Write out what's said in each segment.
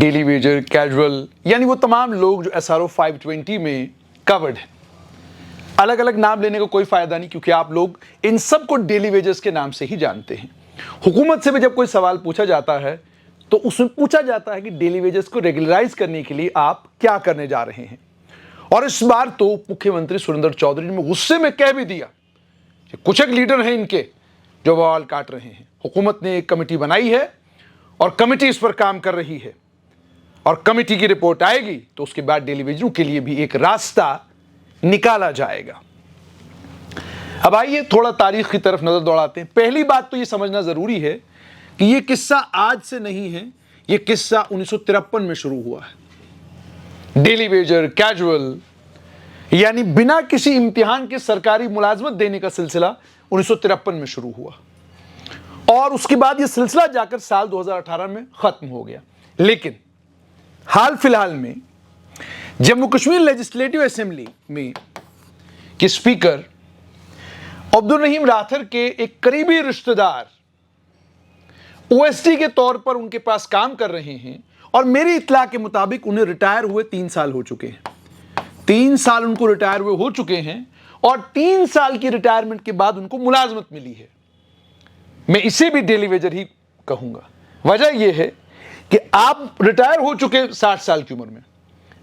Daily Vaser, casual, यानी वो तमाम लोग जो SRO 520 में कवर्ड हैं। अलग अलग नाम लेने का कोई फायदा नहीं, क्योंकि आप लोग इन सब को डेली वेजर्स के नाम से ही जानते हैं। हुकूमत से भी जब कोई सवाल पूछा जाता है तो उसमें पूछा जाता है कि डेली वेजर्स को रेगुलराइज करने के लिए आप क्या करने जा रहे हैं। और इस बार तो मुख्यमंत्री सुरेंद्र चौधरी ने गुस्से में कह भी दिया कि कुछ एक लीडर हैं इनके जो बवाल काट रहे हैं। हुकूमत ने एक कमेटी बनाई है और कमेटी इस पर काम कर रही है, और कमेटी की रिपोर्ट आएगी तो उसके बाद डेली वेजरों के लिए भी एक रास्ता निकाला जाएगा। अब आइए थोड़ा तारीख की तरफ नजर दौड़ाते हैं। पहली बात तो यह समझना जरूरी है कि यह किस्सा आज से नहीं है, यह किस्सा 1953 में शुरू हुआ है। डेली वेजर, कैजुअल, यानी बिना किसी इम्तिहान के सरकारी मुलाजमत देने का सिलसिला 1953 में शुरू हुआ, और उसके बाद यह सिलसिला जाकर साल 2018 में खत्म हो गया। लेकिन हाल फिलहाल में जम्मू कश्मीर लेजिस्लेटिव असेंबली में के स्पीकर अब्दुल रहीम राथर के एक करीबी रिश्तेदार OSD के तौर पर उनके पास काम कर रहे हैं, और मेरी इत्तला के मुताबिक उन्हें रिटायर हुए 3 साल हो चुके हैं। 3 साल उनको रिटायर हुए हो चुके हैं, और 3 साल की रिटायरमेंट के बाद उनको मुलाजमत मिली है। मैं इसे भी डेली वेजर ही कहूंगा। वजह यह है कि आप रिटायर हो चुके 60 साल की उम्र में,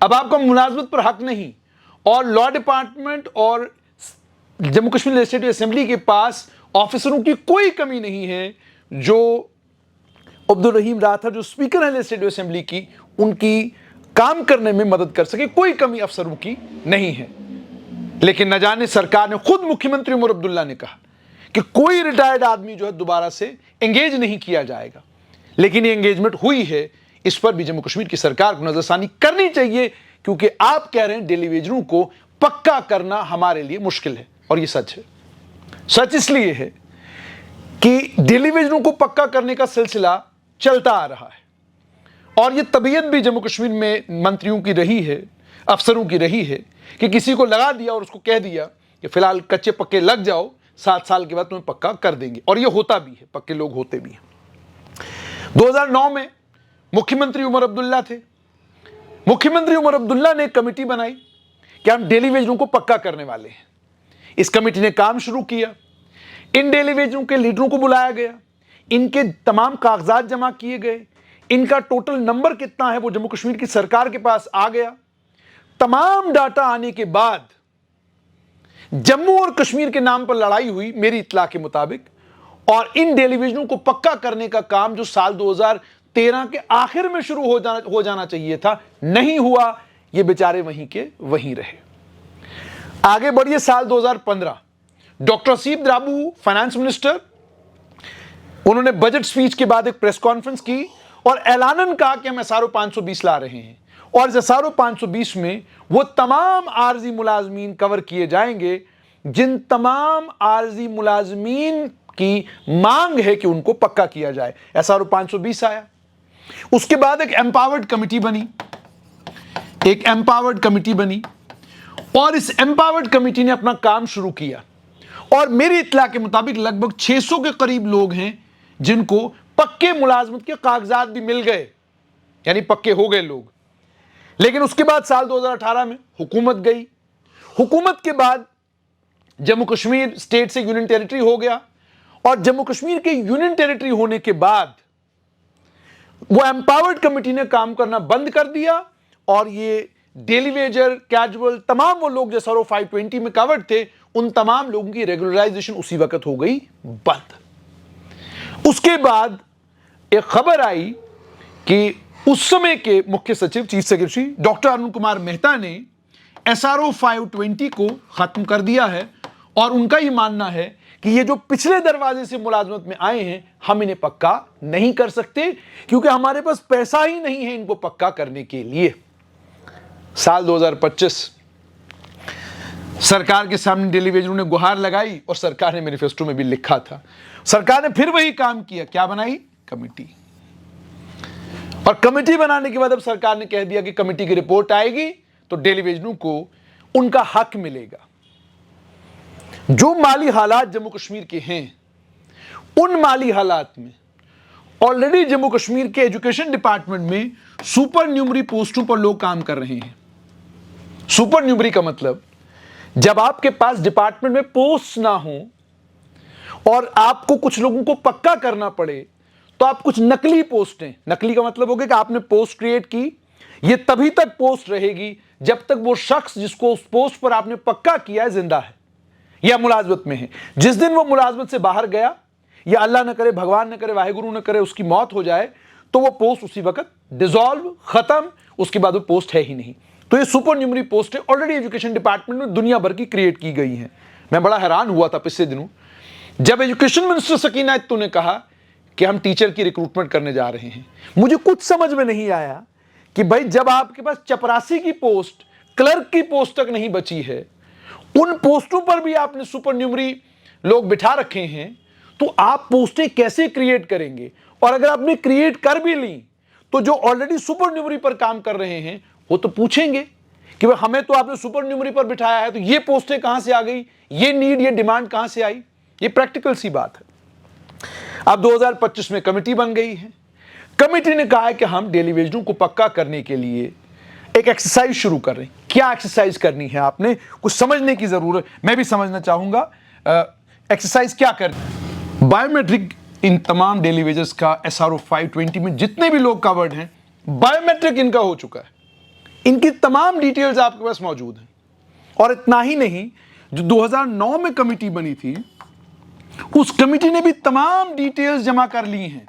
अब आपका मुलाजमत पर हक नहीं, और लॉ डिपार्टमेंट और जम्मू कश्मीर लेजिस्लेटिव असेंबली के पास ऑफिसरों की कोई कमी नहीं है जो अब्दुल रहीम राथर जो स्पीकर है लेजिस्लेटिव असेंबली की, उनकी काम करने में मदद कर सके। कोई कमी अफसरों की नहीं है। लेकिन न जाने सरकार ने, खुद मुख्यमंत्री उमर अब्दुल्ला ने कहा कि कोई रिटायर्ड आदमी जो है दोबारा से एंगेज नहीं किया जाएगा। लेकिन ये एंगेजमेंट हुई है, इस पर भी जम्मू कश्मीर की सरकार को नजरसानी करनी चाहिए, क्योंकि आप कह रहे हैं डेली वेजरों को पक्का करना हमारे लिए मुश्किल है, और ये सच है। सच इसलिए है कि डेली वेजरों को पक्का करने का सिलसिला चलता आ रहा है, और ये तबीयत भी जम्मू कश्मीर में मंत्रियों की रही है, अफसरों की रही है कि किसी को लगा दिया और उसको कह दिया कि फिलहाल कच्चे पक्के लग जाओ, 7 साल के बाद तुम्हें पक्का कर देंगे। और ये होता भी है, पक्के लोग होते भी हैं। 2009 में मुख्यमंत्री उमर अब्दुल्ला थे। मुख्यमंत्री उमर अब्दुल्ला ने कमेटी बनाई कि हम डेली वेजरों को पक्का करने वाले हैं। इस कमेटी ने काम शुरू किया। इन डेली वेजरों के लीडरों को बुलाया गया, इनके तमाम कागजात जमा किए गए, इनका टोटल नंबर कितना है वो जम्मू कश्मीर की सरकार के पास आ गया। तमाम डाटा आने के बाद जम्मू और कश्मीर के नाम पर लड़ाई हुई मेरी इत्तला के मुताबिक, और इन डेली वेजरों को पक्का करने का काम जो साल 2013 के आखिर में शुरू हो जाना चाहिए था, नहीं हुआ। ये बेचारे वहीं के वहीं रहे। आगे बढ़िए साल 2015, डॉक्टर असीम द्राबू फाइनेंस मिनिस्टर, उन्होंने बजट स्पीच के बाद एक प्रेस कॉन्फ्रेंस की और ऐलानन कहा कि हम SRO 520 ला रहे हैं, और SRO 520 में वो तमाम आर्जी मुलाजमीन कवर किए जाएंगे जिन तमाम आर्जी मुलाजमीन की मांग है कि उनको पक्का किया जाए। SRO 520 आया। उसके बाद एक एम्पावर्ड कमिटी बनी, और इस एम्पावर्ड कमिटी ने अपना काम शुरू किया, और मेरी इत्तला के मुताबिक लगभग 600 के करीब लोग हैं जिनको पक्के मुलाजमत के कागजात भी मिल गए, यानी पक्के हो गए लोग। लेकिन उसके बाद साल 2018 में हुकूमत गई। हुकूमत के बाद जम्मू कश्मीर स्टेट से यूनियन टेरिटरी हो गया, और जम्मू कश्मीर के यूनियन टेरिटरी होने के बाद वो एम्पावर्ड कमेटी ने काम करना बंद कर दिया, और ये डेली वेजर, कैजुअल, तमाम वो लोग जो SRO 520 में कवर्ड थे, उन तमाम लोगों की रेगुलराइजेशन उसी वक्त हो गई बंद। उसके बाद एक खबर आई कि उस समय के मुख्य सचिव, chief secretary doctor Arun Kumar Mehta ने SRO 520 को खत्म कर दिया है, और उनका ये मानना है कि ये जो पिछले दरवाजे से मुलाजमत में आए हैं, हम इन्हें पक्का नहीं कर सकते, क्योंकि हमारे पास पैसा ही नहीं है इनको पक्का करने के लिए। साल 2025 सरकार के सामने डेली वेजरों ने गुहार लगाई, और सरकार ने मैनिफेस्टो में भी लिखा था। सरकार ने फिर वही काम किया, क्या बनाई? कमेटी। और कमेटी बनाने के बाद अब सरकार ने कह दिया कि कमेटी की रिपोर्ट आएगी तो डेली वेजरों को उनका हक मिलेगा। जो माली हालात जम्मू कश्मीर के हैं, उन माली हालात में ऑलरेडी जम्मू कश्मीर के एजुकेशन डिपार्टमेंट में सुपर न्यूमरी पोस्टों पर लोग काम कर रहे हैं। सुपर न्यूमरी का मतलब जब आपके पास डिपार्टमेंट में पोस्ट ना हो और आपको कुछ लोगों को पक्का करना पड़े तो आप कुछ नकली पोस्टें, नकली का मतलब हो गया कि आपने पोस्ट क्रिएट की, ये तभी तक पोस्ट रहेगी जब तक वो शख्स जिसको उस पोस्ट पर आपने पक्का किया है जिंदा है या मुलाजमत में है। जिस दिन वो मुलाजमत से बाहर गया या अल्लाह न करे, भगवान न करे, वाहिगुरु न करे, उसकी मौत हो जाए तो वो पोस्ट उसी वक्त डिसॉल्व, खत्म, उसके बाद वो पोस्ट है ही नहीं। तो ये supernumerary post already education department में दुनिया भर की क्रिएट की गई हैं। मैं बड़ा हैरान हुआ था पिछले दिनों जब एजुकेशन मिनिस्टर सकीना इत्तू ने कहा कि हम टीचर की रिक्रूटमेंट करने जा रहे हैं। मुझे कुछ समझ में नहीं आया कि भाई जब आपके पास चपरासी की पोस्ट, क्लर्क की पोस्ट तक नहीं बची है, उन पोस्टों पर भी आपने सुपर न्यूमरी लोग बिठा रखे हैं, तो आप पोस्टें कैसे क्रिएट करेंगे? और अगर आपने क्रिएट कर भी ली तो जो ऑलरेडी सुपर न्यूमरी पर काम कर रहे हैं वो तो पूछेंगे कि भाई हमें तो आपने सुपर न्यूमरी पर बिठाया है, तो ये पोस्टें कहां से आ गई, ये नीड, ये डिमांड कहां से आई? ये प्रैक्टिकल सी बात है। अब 2025 में कमेटी बन गई है। कमेटी ने कहा है कि हम डेली वेजरों को पक्का करने के लिए एक एक्सरसाइज शुरू कर रहे हैं। क्या एक्सरसाइज करनी है? आपने कुछ समझने की जरूरत, मैं भी समझना चाहूंगा। एक्सरसाइज क्या करनी है? बायोमेट्रिक इन तमाम डेली वेजर्स का SRO 520 में जितने भी लोग कवर्ड हैं, बायोमेट्रिक इनका हो चुका है। इनकी तमाम डिटेल्स आपके पास मौजूद हैं। और इतना ही नहीं, जो 2009 में कमेटी बनी थी, उस कमेटी ने भी तमाम डिटेल्स जमा कर ली हैं।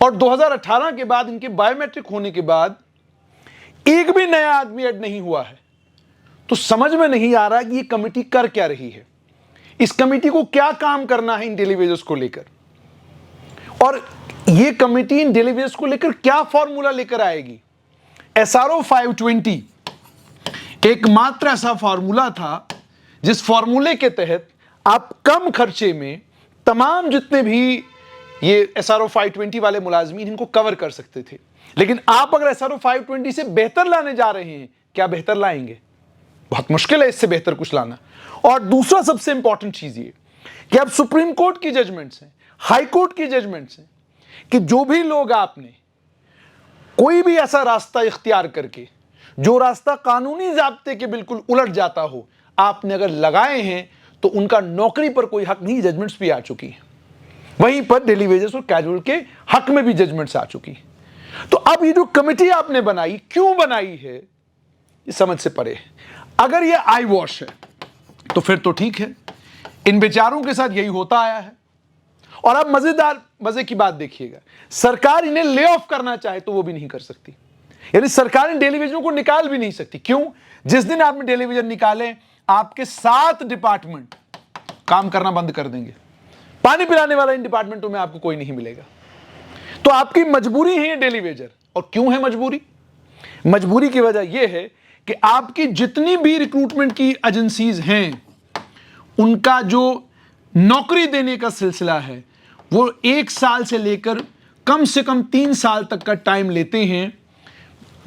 और 2018 के बाद इनके बायोमेट्रिक होने के बाद एक भी नया आदमी ऐड नहीं हुआ है। तो समझ में नहीं आ रहा कि ये कमेटी कर क्या रही है, इस कमेटी को क्या काम करना है इन डेली वेजर्स को लेकर, और ये कमेटी इन डेली वेजर्स को लेकर क्या फॉर्मूला लेकर आएगी। SRO 520 एकमात्र ऐसा फॉर्मूला था जिस फॉर्मूले के तहत आप कम खर्चे में तमाम जितने भी ये SRO 520 वाले मुलाजमीन इनको कवर कर सकते थे। लेकिन आप अगर SRO 520 से बेहतर लाने जा रहे हैं, क्या बेहतर लाएंगे? बहुत मुश्किल है इससे बेहतर कुछ लाना। और दूसरा सबसे इंपॉर्टेंट चीज ये कि अब सुप्रीम कोर्ट की जजमेंट्स हैं, हाई कोर्ट की जजमेंट्स हैं कि जो भी लोग आपने कोई भी ऐसा रास्ता इख्तियार करके, जो रास्ता कानूनी ज़ाब्ते के बिल्कुल उलट जाता हो, आपने अगर लगाए हैं तो उनका नौकरी पर कोई हक नहीं। जजमेंट्स भी आ चुकी हैं। वहीं पर डेली वेजर्स और कैजुअल के हक में भी जजमेंट्स आ चुकी हैं। तो अब ये जो कमेटी आपने बनाई, क्यों बनाई है, ये समझ से परे है। अगर ये आई वॉश है तो फिर तो ठीक है, इन बेचारों के साथ यही होता आया है। और अब मजे की बात देखिएगा, सरकार इन्हें ले ऑफ करना चाहे तो वो भी नहीं कर सकती। यानी सरकार इन डेली वेजरों को निकाल भी नहीं सकती। क्यों? जिस दिन आपने डेली वेजर निकाले, आपके 7 डिपार्टमेंट काम करना बंद कर देंगे। पानी पिलाने वाला इन डिपार्टमेंटों में आपको कोई नहीं मिलेगा। तो आपकी मजबूरी है ये डेली वेजर। और क्यों है मजबूरी? मजबूरी की वजह यह है कि आपकी जितनी भी रिक्रूटमेंट की एजेंसीज हैं, उनका जो नौकरी देने का सिलसिला है वो 1 साल से लेकर कम से कम 3 साल तक का टाइम लेते हैं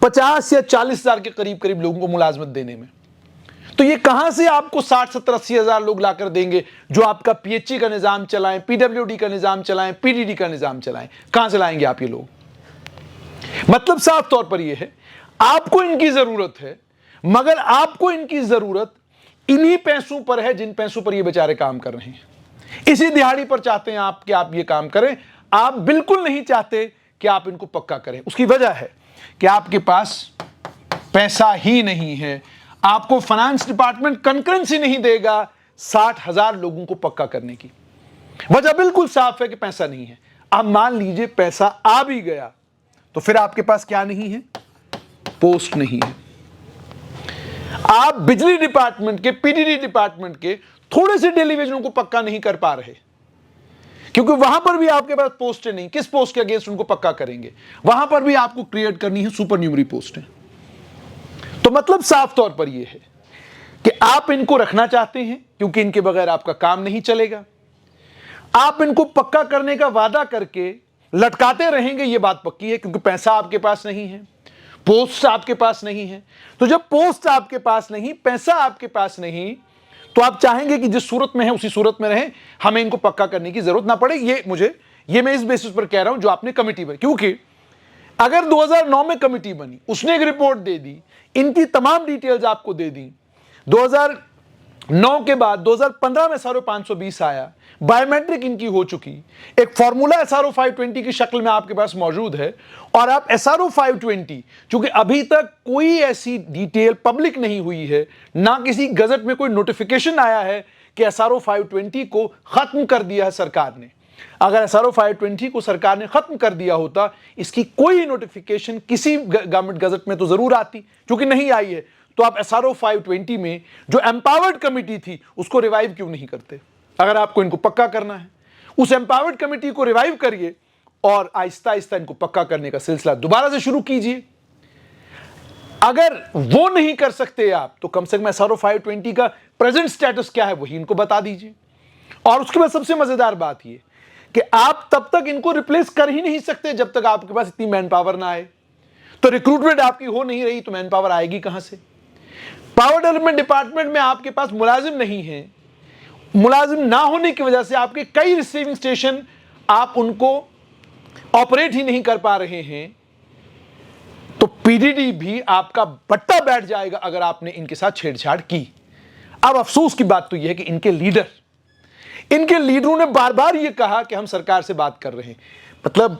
50 या 40 हजार के करीब करीब लोगों को मुलाजमत देने में। तो ये कहां से आपको 60, 70, 80 हजार लोग लाकर देंगे जो आपका PHE का निजाम चलाएं, PWD का निजाम चलाएं, PDD का निजाम चलाएं? कहां से लाएंगे आप ये लोग? मतलब साफ तौर पर यह है, आपको इनकी जरूरत है, मगर आपको इनकी जरूरत इन्हीं पैसों पर है जिन पैसों पर ये बेचारे काम कर रहे हैं। इसी दिहाड़ी पर चाहते हैं आप कि आप ये काम करें। आप बिल्कुल नहीं चाहते कि आप इनको पक्का करें। उसकी वजह है कि आपके पास पैसा ही नहीं है। आपको फाइनेंस डिपार्टमेंट कंकरेंसी नहीं देगा 60,000 लोगों को पक्का करने की। वजह बिल्कुल साफ है कि पैसा नहीं है। अब मान लीजिए पैसा आ भी गया तो फिर आपके पास क्या नहीं है? पोस्ट नहीं है। आप बिजली डिपार्टमेंट के, PDD डिपार्टमेंट के थोड़े से डेली वेजरों को पक्का नहीं कर पा रहे क्योंकि वहां पर भी आपके पास पोस्टें नहीं। किस पोस्ट के अगेंस्ट उनको पक्का करेंगे? वहां पर भी आपको क्रिएट करनी है सुपर न्यूमरी पोस्टें। तो मतलब साफ तौर पर यह है कि आप इनको रखना चाहते हैं क्योंकि इनके बगैर आपका काम नहीं चलेगा। आप इनको पक्का करने का वादा करके लटकाते रहेंगे, यह बात पक्की है, क्योंकि पैसा आपके पास नहीं है, पोस्ट आपके पास नहीं है। तो जब पोस्ट आपके पास नहीं, पैसा आपके पास नहीं, तो आप चाहेंगे कि जिस सूरत में है उसी सूरत में रहें, हमें इनको पक्का करने की जरूरत ना पड़े। ये मैं इस बेसिस पर कह रहा हूं जो आपने कमेटी में, क्योंकि अगर 2009 में कमिटी बनी, उसने एक रिपोर्ट दे दी, इनकी तमाम डिटेल्स आपको दे दी, 2009 के बाद 2015 में SRO 520 आया, बायोमेट्रिक इनकी हो चुकी, एक फॉर्मूला SRO 520 की शक्ल में आपके पास मौजूद है, और आप SRO 520, चूंकि अभी तक कोई ऐसी डिटेल पब्लिक नहीं हुई है, ना किसी गजट में कोई नोटिफिकेशन आया है कि SRO 520 को खत्म कर दिया है सरकार ने। अगर SRO 520 को सरकार ने खत्म कर दिया होता, इसकी कोई नोटिफिकेशन किसी गवर्नमेंट गजट में तो जरूर आती, क्योंकि नहीं आई है। तो आप SRO 520 में जो एम्पावर्ड कमिटी थी उसको रिवाइव क्यों नहीं करते? अगर आपको इनको पक्का करना है, उस एम्पावर्ड कमिटी को रिवाइव करिए और आहिस्ता आहिस्ता इनको पक्का करने का सिलसिला दोबारा से शुरू कीजिए। अगर वो नहीं कर सकते आप, तो कम से कम SRO 520 का प्रेजेंट स्टेटस क्या है वही इनको बता दीजिए। और उसके बाद सबसे मजेदार बात यह कि आप तब तक इनको रिप्लेस कर ही नहीं सकते जब तक आपके पास इतनी मैन पावर ना आए। तो रिक्रूटमेंट आपकी हो नहीं रही तो मैन पावर आएगी कहां से? पावर डेवलपमेंट डिपार्टमेंट में आपके पास मुलाजिम नहीं है, मुलाजिम ना होने की वजह से आपके कई रिसीविंग स्टेशन आप उनको ऑपरेट ही नहीं कर पा रहे हैं। तो पीडीडी भी आपका बट्टा बैठ जाएगा अगर आपने इनके साथ छेड़छाड़ की। अब अफसोस की बात तो यह है कि इनके लीडरों ने बार बार यह कहा कि हम सरकार से बात कर रहे हैं। मतलब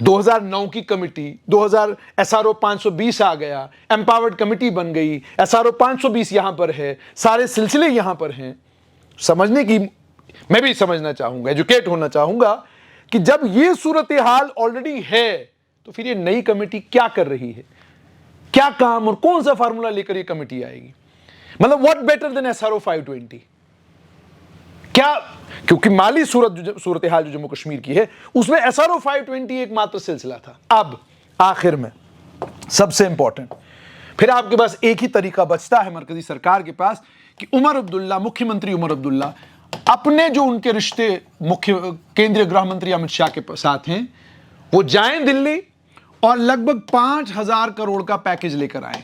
2009 की कमिटी, 2000 SRO 520 आ गया, एम्पावर्ड कमिटी बन गई, SRO 520 यहां पर है, सारे सिलसिले यहां पर हैं। समझने की, मैं भी समझना चाहूंगा, एजुकेट होना चाहूंगा कि जब ये सूरत हाल ऑलरेडी है तो फिर ये नई कमिटी क्या कर रही है, क्या काम और कौन सा फार्मूला लेकर ये कमिटी आएगी? मतलब व्हाट बेटर देन SRO 520? क्या, क्योंकि माली सूरत हाल जो जम्मू कश्मीर की है उसमें SRO 520 एकमात्र सिलसिला था। अब आखिर में सबसे इंपॉर्टेंट, फिर आपके पास एक ही तरीका बचता है मरकजी सरकार के पास कि उमर अब्दुल्ला, मुख्यमंत्री उमर अब्दुल्ला अपने जो उनके रिश्ते मुख्य केंद्रीय गृह मंत्री अमित शाह के साथ हैं, वो जाएं दिल्ली और लगभग 5,000 करोड़ का पैकेज लेकर आए,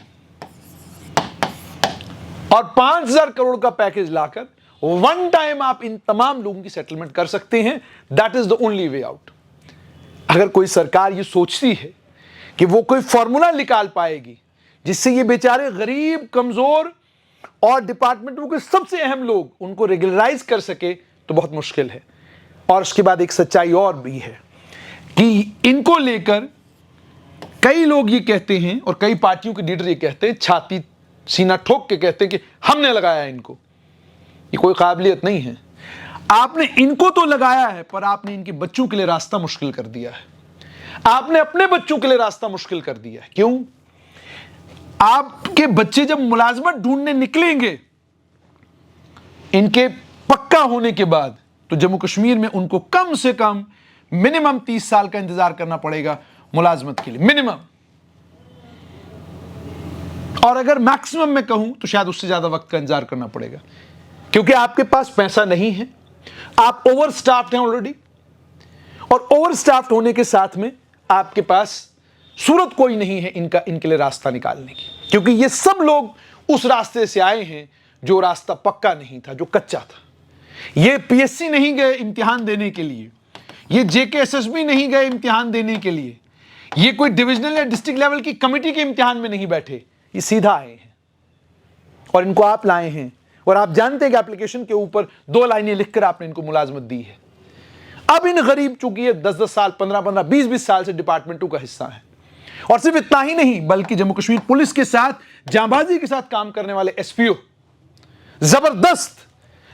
और 5,000 करोड़ का पैकेज लाकर वन टाइम आप इन तमाम लोगों की सेटलमेंट कर सकते हैं। That is the only way out. अगर कोई सरकार ये सोचती है कि वो कोई फॉर्मूला निकाल पाएगी जिससे ये बेचारे गरीब, कमजोर और डिपार्टमेंटों के सबसे अहम लोग उनको रेगुलराइज कर सके, तो बहुत मुश्किल है। और उसके बाद एक सच्चाई और भी है कि इनको लेकर कई लोग ये कहते हैं और कई पार्टियों के लीडर ये कहते हैं, छाती सीना ठोक के कहते हैं कि हमने लगाया इनको। ये कोई काबिलियत नहीं है। आपने इनको तो लगाया है, पर आपने इनके बच्चों के लिए रास्ता मुश्किल कर दिया है। आपने अपने बच्चों के लिए रास्ता मुश्किल कर दिया है। क्यों? आपके बच्चे जब मुलाजमत ढूंढने निकलेंगे इनके पक्का होने के बाद, तो जम्मू कश्मीर में उनको कम से कम मिनिमम 30 साल का इंतजार करना पड़ेगा मुलाजमत के लिए, मिनिमम। और अगर मैक्सिमम में कहूं तो शायद उससे ज्यादा वक्त का इंतजार करना पड़ेगा, क्योंकि आपके पास पैसा नहीं है, आप ओवर स्टाफ्ड हैं ऑलरेडी, और ओवर स्टाफ्ड होने के साथ में आपके पास सूरत कोई नहीं है इनके लिए रास्ता निकालने की, क्योंकि ये सब लोग उस रास्ते से आए हैं जो रास्ता पक्का नहीं था, जो कच्चा था। ये पीएससी नहीं गए इम्तिहान देने के लिए, ये जेकेएसएसबी नहीं गए इम्तिहान देने के लिए, ये कोई डिविजनल या डिस्ट्रिक्ट लेवल की कमेटी के इम्तिहान में नहीं बैठे, ये सीधा आए हैं और इनको आप लाए हैं। और आप जानते हैं कि एप्लीकेशन के ऊपर 2 लाइनें लिखकर आपने इनको मुलाजमत दी है। अब इन गरीब, चूंकि ये 10-10 साल, 15-15, 20-20 साल से डिपार्टमेंटों का हिस्सा है, और सिर्फ इतना ही नहीं बल्कि जम्मू कश्मीर पुलिस के साथ जांबाजी के साथ काम करने वाले एसपीओ, जबरदस्त,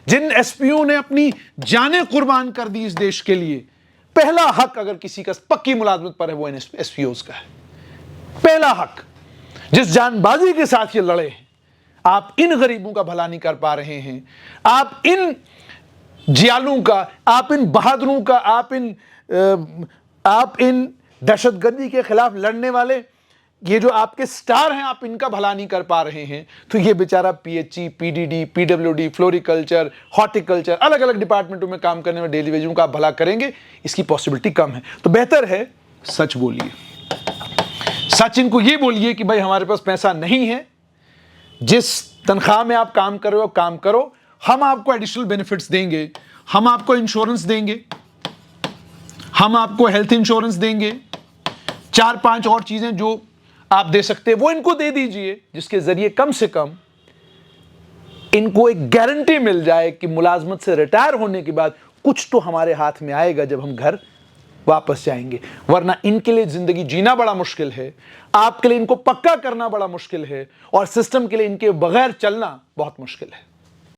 जिन एसपीओ ने अपनी जानें कुर्बान कर दी इस देश के लिए, पहला हक अगर किसी का पक्की मुलाजमत पर है वो एसपीओज का है। पहला हक, जिस जानबाजी के साथ ये लड़े हैं। आप इन गरीबों का भला नहीं कर पा रहे हैं, आप इन जियालुओं का, आप इन बहादुरों का, आप इन दहशतगर्दी के खिलाफ लड़ने वाले ये जो आपके स्टार हैं, आप इनका भला नहीं कर पा रहे हैं। तो ये बेचारा PHE, PDD, PWD, floriculture, horticulture, अलग अलग डिपार्टमेंटों में काम करने वाले डेली वेजों का आप भला करेंगे, इसकी पॉसिबिलिटी कम है। तो बेहतर है सच बोलिए, सच इनको ये बोलिए कि भाई हमारे पास पैसा नहीं है, जिस तनख्वाह में आप काम कर रहे हो काम करो, हम आपको एडिशनल बेनिफिट्स देंगे, हम आपको इंश्योरेंस देंगे, हम आपको हेल्थ इंश्योरेंस देंगे, 4-5 और चीजें जो आप दे सकते हैं वो इनको दे दीजिए, जिसके जरिए कम से कम इनको एक गारंटी मिल जाए कि मुलाजमत से रिटायर होने के बाद कुछ तो हमारे हाथ में आएगा जब हम घर वापस जाएंगे। वरना इनके लिए जिंदगी जीना बड़ा मुश्किल है, आपके लिए इनको पक्का करना बड़ा मुश्किल है, और सिस्टम के लिए इनके बगैर चलना बहुत मुश्किल है।